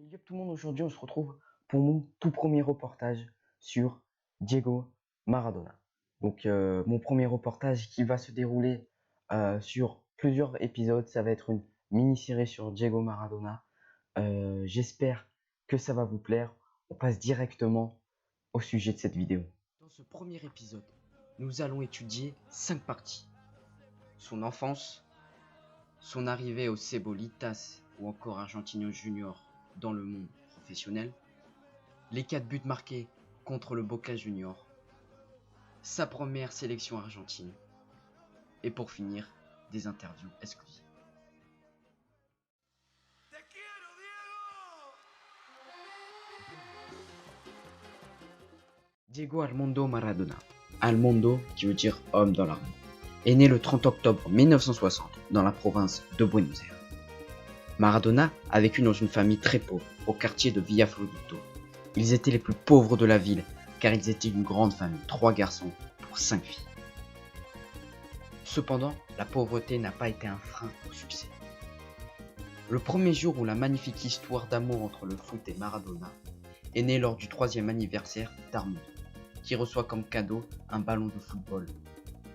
Salut tout le monde, aujourd'hui on se retrouve pour mon tout premier reportage sur Diego Maradona. Donc mon premier reportage qui va se dérouler sur plusieurs épisodes, ça va être une mini-série sur Diego Maradona. J'espère que ça va vous plaire. On passe directement au sujet de cette vidéo. Dans ce premier épisode, nous allons étudier 5 parties. Son enfance, son arrivée au Cebolitas ou encore Argentinos Junior dans le monde professionnel, les 4 buts marqués contre le Boca Junior, sa première sélection argentine, et pour finir, des interviews exclusives. Diego Armando Maradona, Armando qui veut dire homme dans l'armée, est né le 30 octobre 1960 dans la province de Buenos Aires. Maradona a vécu dans une famille très pauvre au quartier de Villa Florito. Ils étaient les plus pauvres de la ville car ils étaient une grande famille, 3 garçons pour 5 filles. Cependant, la pauvreté n'a pas été un frein au succès. Le premier jour où la magnifique histoire d'amour entre le foot et Maradona est née lors du 3e anniversaire d'Armando, qui reçoit comme cadeau un ballon de football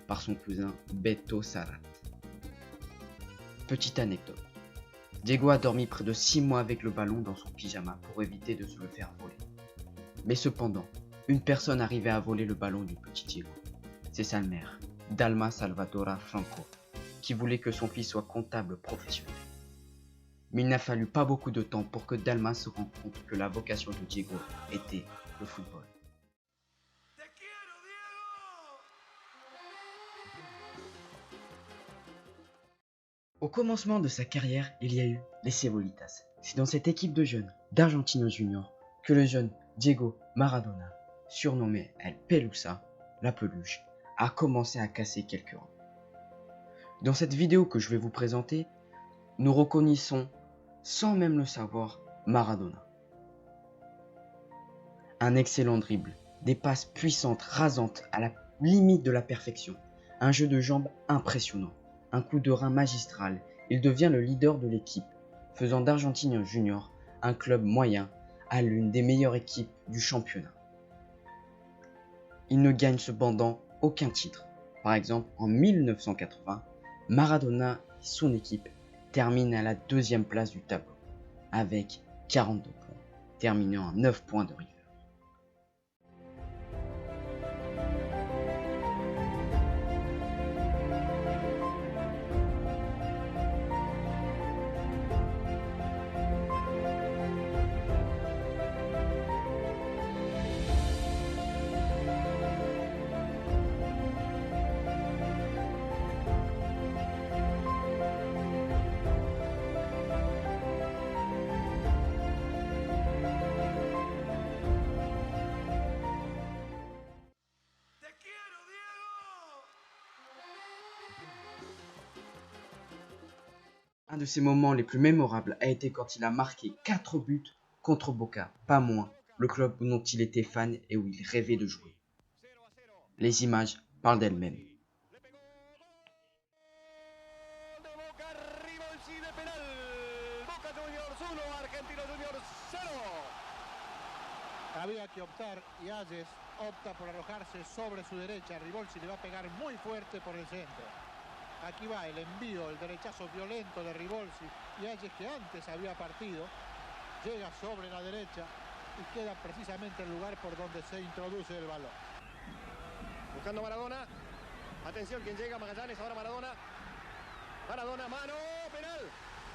par son cousin Beto Sarat. Petite anecdote. Diego a dormi près de 6 mois avec le ballon dans son pyjama pour éviter de se le faire voler. Mais cependant, une personne arrivait à voler le ballon du petit Diego. C'est sa mère, Dalma Salvadora Franco, qui voulait que son fils soit comptable professionnel. Mais il n'a fallu pas beaucoup de temps pour que Dalma se rende compte que la vocation de Diego était le football. Au commencement de sa carrière, il y a eu les Cebolitas. C'est dans cette équipe de jeunes d'Argentinos Junior que le jeune Diego Maradona, surnommé El Pelusa, la peluche, a commencé à casser quelques rangs. Dans cette vidéo que je vais vous présenter, nous reconnaissons, sans même le savoir, Maradona. Un excellent dribble, des passes puissantes, rasantes, à la limite de la perfection, un jeu de jambes impressionnant, un coup de rein magistral, il devient le leader de l'équipe, faisant d'Argentinos Junior un club moyen à l'une des meilleures équipes du championnat. Il ne gagne cependant aucun titre. Par exemple, en 1980, Maradona et son équipe terminent à la 2e place du tableau, avec 42 points, terminant à 9 points de rival. Un de ses moments les plus mémorables a été quand il a marqué 4 buts contre Boca, pas moins, le club dont il était fan et où il rêvait de jouer. Les images parlent d'elles-mêmes. Había que optar y Ayes opta por arrojarse sobre su derecha. Ribolsi le va a pegar muy fuerte por el centro. Aquí va el envío, el derechazo violento de Ribolsi y Ayes, que antes había partido, llega sobre la derecha y queda precisamente el lugar por donde se introduce el balón. Buscando Maradona. Atención, quien llega, Magallanes, ahora Maradona. Maradona, mano, penal.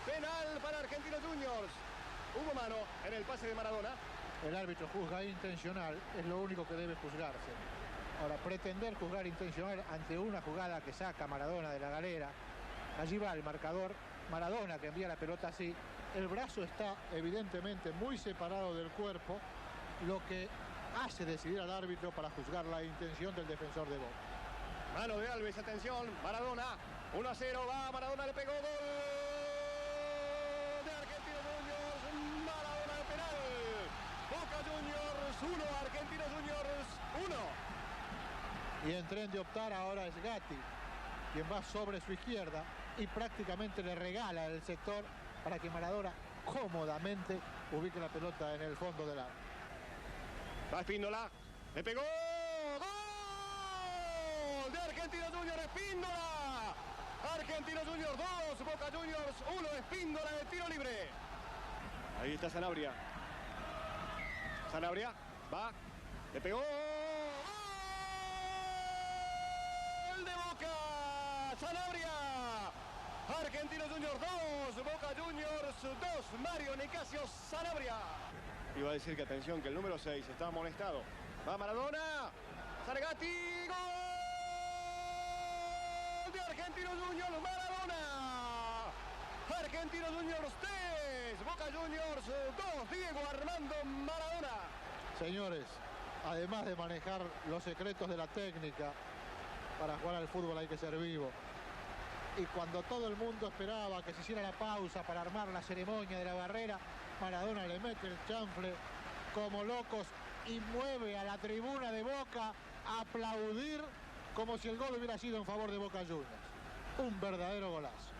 Penal para Argentinos Juniors. Hubo mano en el pase de Maradona. El árbitro juzga intencional, es lo único que debe juzgarse. Ahora, pretender juzgar intencional ante una jugada que saca Maradona de la galera, allí va el marcador, Maradona que envía la pelota así, el brazo está evidentemente muy separado del cuerpo, lo que hace decidir al árbitro para juzgar la intención del defensor de Boca. Mano de Alves, atención, Maradona, 1-0, va, Maradona le pegó, gol de Argentinos Juniors, Maradona de penal, Boca Juniors 1, Argentinos Juniors 1. Y en tren de optar ahora es Gatti, quien va sobre su izquierda y prácticamente le regala el sector para que Maradona cómodamente ubique la pelota en el fondo del área. Va Espíndola, le pegó. ¡Gol de Argentinos Juniors! ¡Espíndola! Argentinos Juniors 2, Boca Juniors 1, Espíndola de tiro libre. Ahí está Sanabria. Sanabria, va, le pegó. ¡Gol de Boca! Sanabria. Argentinos Juniors 2, Boca Juniors 2, Mario Nicasio Sanabria. Iba a decir que atención, que el número 6 estaba amonestado. Va Maradona, Zargatti, gol de Argentinos Juniors, Maradona. Argentinos Juniors 3, Boca Juniors 2, Diego Armando Maradona. Señores, además de manejar los secretos de la técnica, para jugar al fútbol hay que ser vivo. Y cuando todo el mundo esperaba que se hiciera la pausa para armar la ceremonia de la barrera, Maradona le mete el chanfle como locos y mueve a la tribuna de Boca a aplaudir como si el gol hubiera sido en favor de Boca Juniors. Un verdadero golazo.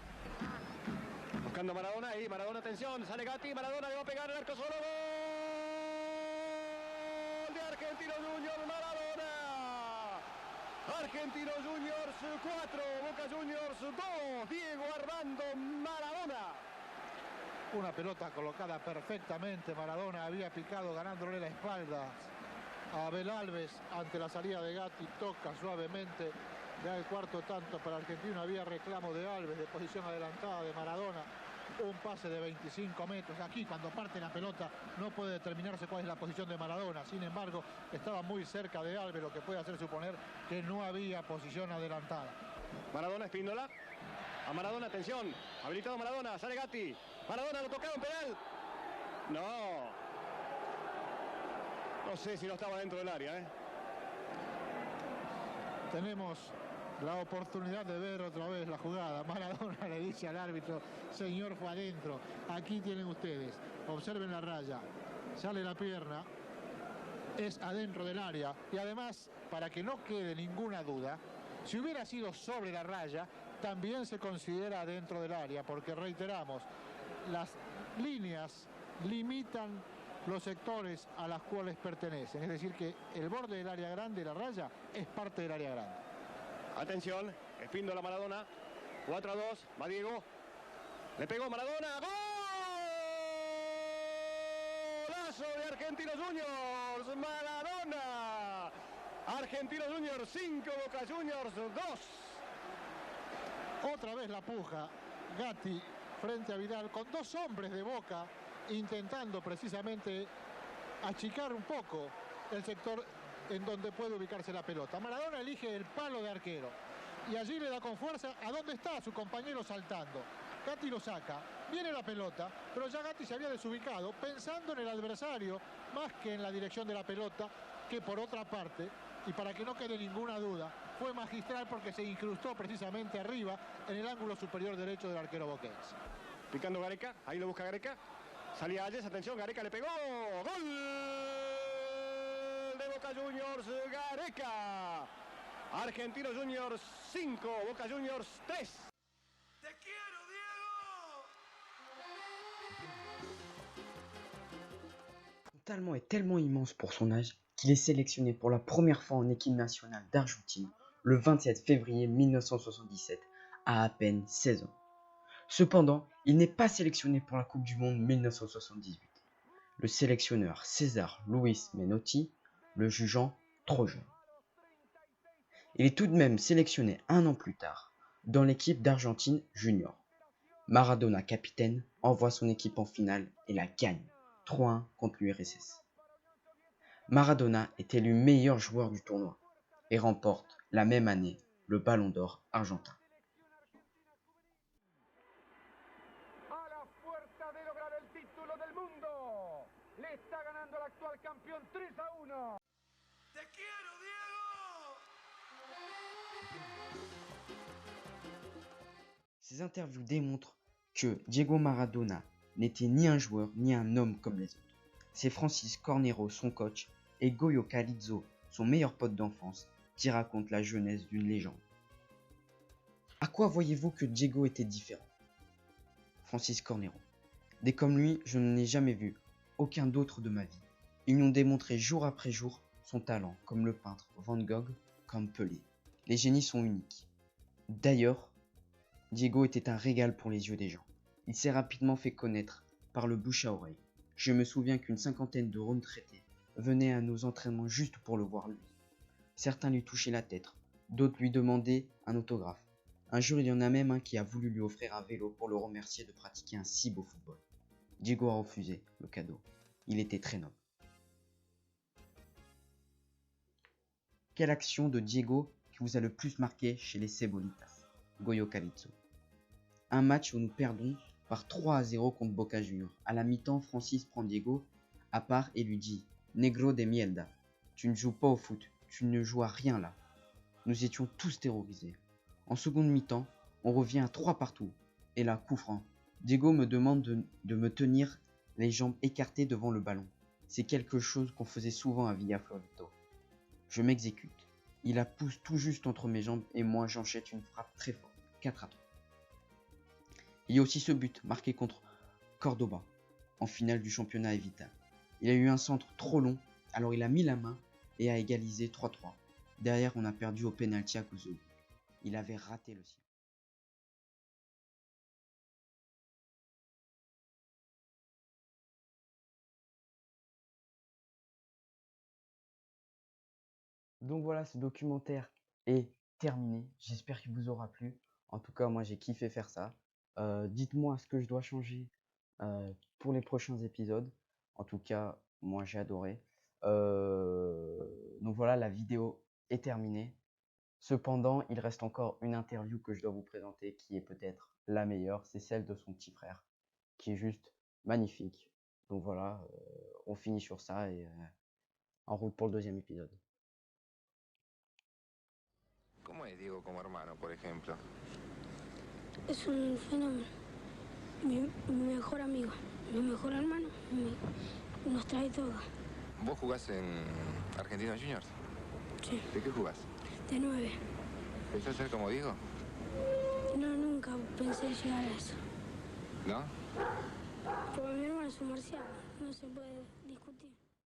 Buscando Maradona ahí, Maradona, atención, sale Gatti, Maradona le va a pegar el arco solo. Gol de Argentinos Juniors, Maradona. Argentinos Juniors 4, Boca Juniors 2, Diego Armando Maradona. Una pelota colocada perfectamente, Maradona había picado ganándole la espalda a Abel Alves ante la salida de Gatti, toca suavemente, ya el cuarto tanto para Argentina, había reclamo de Alves de posición adelantada de Maradona, un pase de 25 metros, aquí cuando parte la pelota no puede determinarse cuál es la posición de Maradona, sin embargo estaba muy cerca de Alves, lo que puede hacer suponer que no había posición adelantada. Maradona, Espíndola, a Maradona, atención, habilitado Maradona, sale Gatti, Maradona lo tocaron, penal, no sé si no estaba dentro del área, Tenemos la oportunidad de ver otra vez la jugada. Maradona le dice al árbitro, señor, fue adentro, aquí tienen ustedes, observen la raya, sale la pierna, es adentro del área, y además, para que no quede ninguna duda, si hubiera sido sobre la raya, también se considera dentro del área, porque reiteramos, las líneas limitan los sectores a los cuales pertenecen, es decir que el borde del área grande, la raya, es parte del área grande. Atención, Espíndola, Maradona, 4-2, va Diego, le pegó Maradona, golazo de Argentinos Juniors, Maradona, Argentinos Juniors 5, Boca Juniors 2. Otra vez la puja, Gatti frente a Vidal, con dos hombres de Boca intentando precisamente achicar un poco el sector en donde puede ubicarse la pelota. Maradona elige el palo de arquero y allí le da con fuerza a donde está su compañero saltando. Gatti lo saca, viene la pelota, pero ya Gatti se había desubicado pensando en el adversario más que en la dirección de la pelota, que por otra parte, y para que no quede ninguna duda, fue magistral porque se incrustó precisamente arriba en el ángulo superior derecho del arquero boquense. Picando Gareca, ahí lo busca Gareca, salía Ayes, atención, Gareca le pegó, gol de Boca Juniors, Gareca, Argentinos Juniors 5, Boca Juniors 3. ¡Te quiero, Diego! Totalement est tellement immense pour son âge qu'il est sélectionné pour la première fois en équipe nationale d'Argentine le 27 février 1977 à peine 16 ans. Cependant, il n'est pas sélectionné pour la Coupe du Monde 1978, le sélectionneur César Luis Menotti le jugeant trop jeune. Il est tout de même sélectionné un an plus tard dans l'équipe d'Argentine junior. Maradona, capitaine, envoie son équipe en finale et la gagne 3-1 contre l'URSS. Maradona est élu meilleur joueur du tournoi et remporte la même année le Ballon d'Or argentin. A la fuerza de lograr el título del mundo, le está ganando el actual campeón 3-1. ¡Te quiero, Diego! Ces interviews démontrent que Diego Maradona n'était ni un joueur ni un homme comme les autres. C'est Francis Cornero, son coach, et Goyo Calizzo, son meilleur pote d'enfance, qui racontent la jeunesse d'une légende. À quoi voyez-vous que Diego était différent? Francis Cornero. Des comme lui, je n'en ai jamais vu. aucun d'autre de ma vie. Ils nous ont démontré jour après jour son talent, comme le peintre Van Gogh, comme Pelé. Les génies sont uniques. D'ailleurs, Diego était un régal pour les yeux des gens. Il s'est rapidement fait connaître par le bouche à oreille. Je me souviens qu'une cinquantaine de retraités venaient à nos entraînements juste pour le voir lui. Certains lui touchaient la tête, d'autres lui demandaient un autographe. Un jour, il y en a même un qui a voulu lui offrir un vélo pour le remercier de pratiquer un si beau football. Diego a refusé le cadeau. Il était très noble. Quelle action de Diego qui vous a le plus marqué chez les Cebolitas? Goyo Calizzo. Un match où nous perdons par 3-0 contre Boca Juniors. À la mi-temps, Francis prend Diego à part et lui dit « Negro de mierda, tu ne joues pas au foot, tu ne joues à rien là. » Nous étions tous terrorisés. En seconde mi-temps, on revient à 3 partout. Et là, coup franc. Diego me demande de me tenir les jambes écartées devant le ballon. C'est quelque chose qu'on faisait souvent à Villaflorito. Je m'exécute. Il la pousse tout juste entre mes jambes et moi j'enchaîne une frappe très forte. 4-3. Il y a aussi ce but marqué contre Cordoba en finale du championnat Evita. Il a eu un centre trop long, alors il a mis la main et a égalisé 3-3. Derrière, on a perdu au pénalty à cause de lui. Il avait raté le sien. Donc voilà, ce documentaire est terminé. J'espère qu'il vous aura plu. En tout cas, moi j'ai kiffé faire ça. Dites-moi ce que je dois changer pour les prochains épisodes. En tout cas, moi j'ai adoré. Donc voilà, la vidéo est terminée. Cependant, il reste encore une interview que je dois vous présenter qui est peut-être la meilleure. C'est celle de son petit frère, qui est juste magnifique. Donc voilà, on finit sur ça et en route pour le deuxième épisode. ¿Cómo es Diego como hermano, por ejemplo? Es un fenómeno. Mi mejor amigo, mi mejor hermano, nos trae todo. ¿Vos jugás en Argentinos Juniors? Sí, ¿De qué jugás? de 9. ¿Pensás ser como Diego? No, nunca pensé llegar a eso. ¿No? Porque mi hermano es un marciano, no se puede